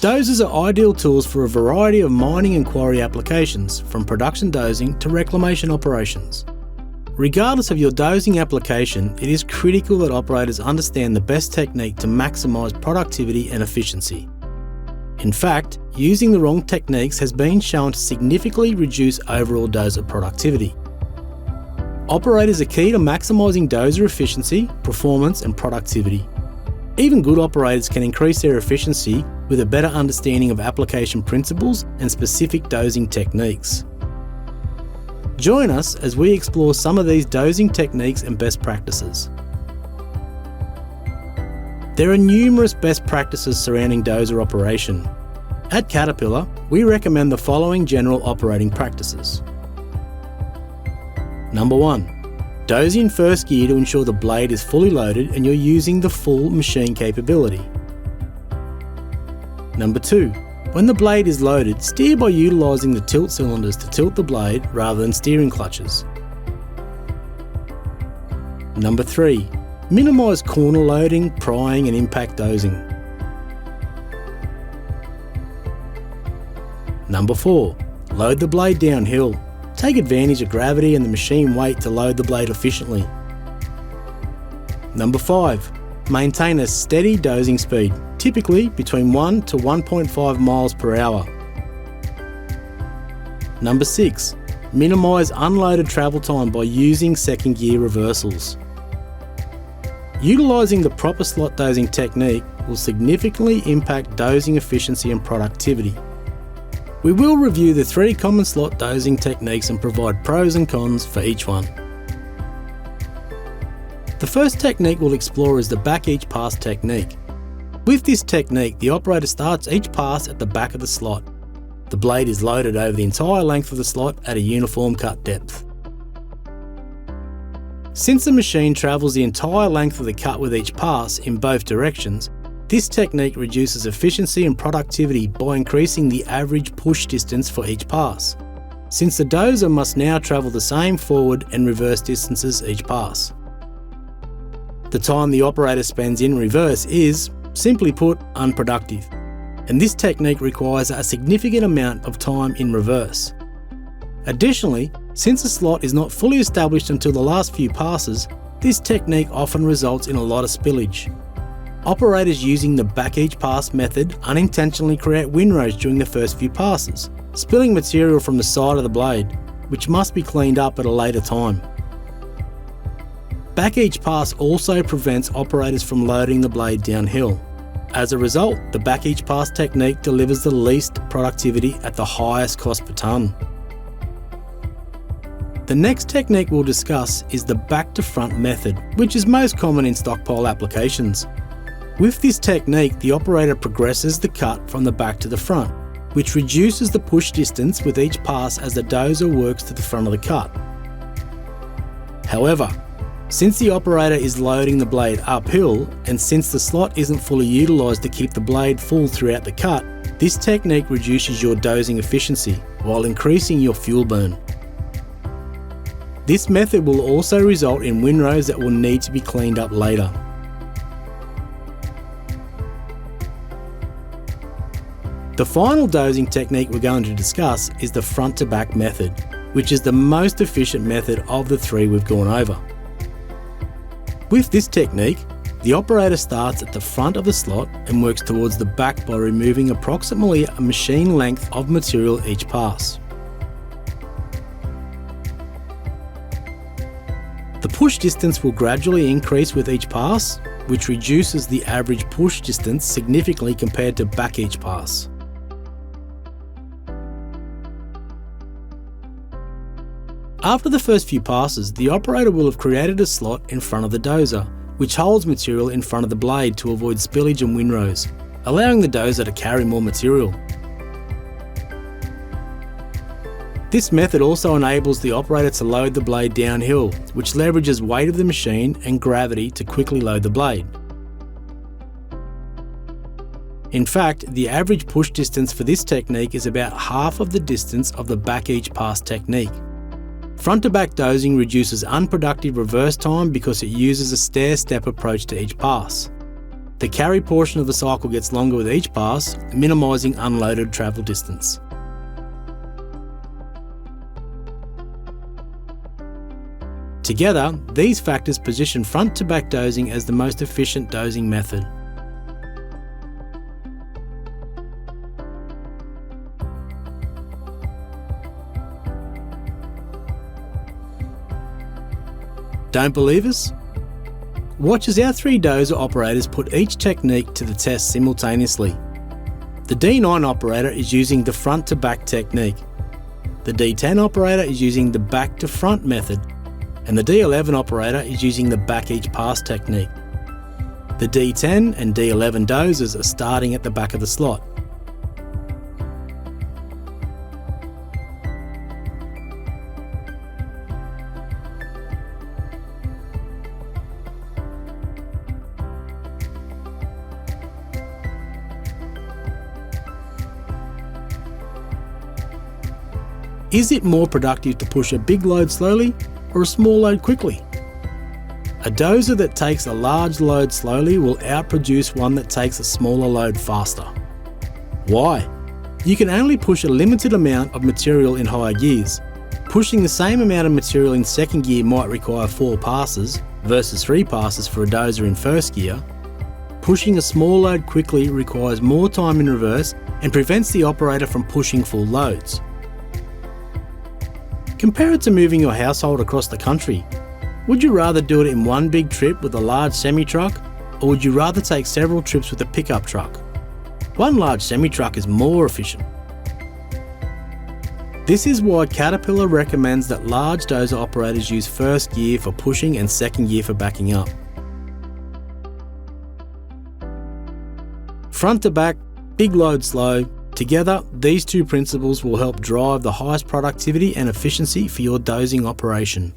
Dozers are ideal tools for a variety of mining and quarry applications, from production dozing to reclamation operations. Regardless of your dozing application, it is critical that operators understand the best technique to maximise productivity and efficiency. In fact, using the wrong techniques has been shown to significantly reduce overall dozer productivity. Operators are key to maximising dozer efficiency, performance and productivity. Even good operators can increase their efficiency with a better understanding of application principles and specific dozing techniques. Join us as we explore some of these dozing techniques and best practices. There are numerous best practices surrounding dozer operation. At Caterpillar, we recommend the following general operating practices. Number 1. Doze in first gear to ensure the blade is fully loaded and you're using the full machine capability. Number 2. When the blade is loaded, steer by utilising the tilt cylinders to tilt the blade rather than steering clutches. Number 3. Minimise corner loading, prying and impact dozing. Number 4. Load the blade downhill. Take advantage of gravity and the machine weight to load the blade efficiently. Number 5. Maintain a steady dozing speed, typically between 1 to 1.5 miles per hour. Number 6. Minimise unloaded travel time by using second gear reversals. Utilising the proper slot dozing technique will significantly impact dozing efficiency and productivity. We will review the 3 common slot dozing techniques and provide pros and cons for each one. The first technique we'll explore is the back each pass technique. With this technique, the operator starts each pass at the back of the slot. The blade is loaded over the entire length of the slot at a uniform cut depth. Since the machine travels the entire length of the cut with each pass in both directions, this technique reduces efficiency and productivity by increasing the average push distance for each pass, since the dozer must now travel the same forward and reverse distances each pass. The time the operator spends in reverse is, simply put, unproductive, and this technique requires a significant amount of time in reverse. Additionally, since the slot is not fully established until the last few passes, this technique often results in a lot of spillage. Operators using the back each pass method unintentionally create windrows during the first few passes, spilling material from the side of the blade, which must be cleaned up at a later time. Back each pass also prevents operators from loading the blade downhill. As a result, the back each pass technique delivers the least productivity at the highest cost per tonne. The next technique we'll discuss is the back to front method, which is most common in stockpile applications. With this technique, the operator progresses the cut from the back to the front, which reduces the push distance with each pass as the dozer works to the front of the cut. However, since the operator is loading the blade uphill, and since the slot isn't fully utilised to keep the blade full throughout the cut, this technique reduces your dozing efficiency while increasing your fuel burn. This method will also result in windrows that will need to be cleaned up later. The final dozing technique we're going to discuss is the front to back method, which is the most efficient method of the 3 we've gone over. With this technique, the operator starts at the front of the slot and works towards the back by removing approximately a machine length of material each pass. The push distance will gradually increase with each pass, which reduces the average push distance significantly compared to back each pass. After the first few passes, the operator will have created a slot in front of the dozer, which holds material in front of the blade to avoid spillage and windrows, allowing the dozer to carry more material. This method also enables the operator to load the blade downhill, which leverages weight of the machine and gravity to quickly load the blade. In fact, the average push distance for this technique is about half of the distance of the back each pass technique. Front to back dozing reduces unproductive reverse time because it uses a stair-step approach to each pass. The carry portion of the cycle gets longer with each pass, minimising unloaded travel distance. Together, these factors position front-to-back dozing as the most efficient dozing method. Don't believe us? Watch as our 3 dozer operators put each technique to the test simultaneously. The D9 operator is using the front-to-back technique. The D10 operator is using the back-to-front method, and the D11 operator is using the back each pass technique. The D10 and D11 dozers are starting at the back of the slot. Is it more productive to push a big load slowly or a small load quickly? A dozer that takes a large load slowly will outproduce one that takes a smaller load faster. Why? You can only push a limited amount of material in higher gears. Pushing the same amount of material in second gear might require 4 passes versus 3 passes for a dozer in first gear. Pushing a small load quickly requires more time in reverse and prevents the operator from pushing full loads. Compare it to moving your household across the country. Would you rather do it in one big trip with a large semi-truck, or would you rather take several trips with a pickup truck? One large semi-truck is more efficient. This is why Caterpillar recommends that large dozer operators use first gear for pushing and second gear for backing up. Front to back, big load slow. Together, these 2 principles will help drive the highest productivity and efficiency for your dozing operation.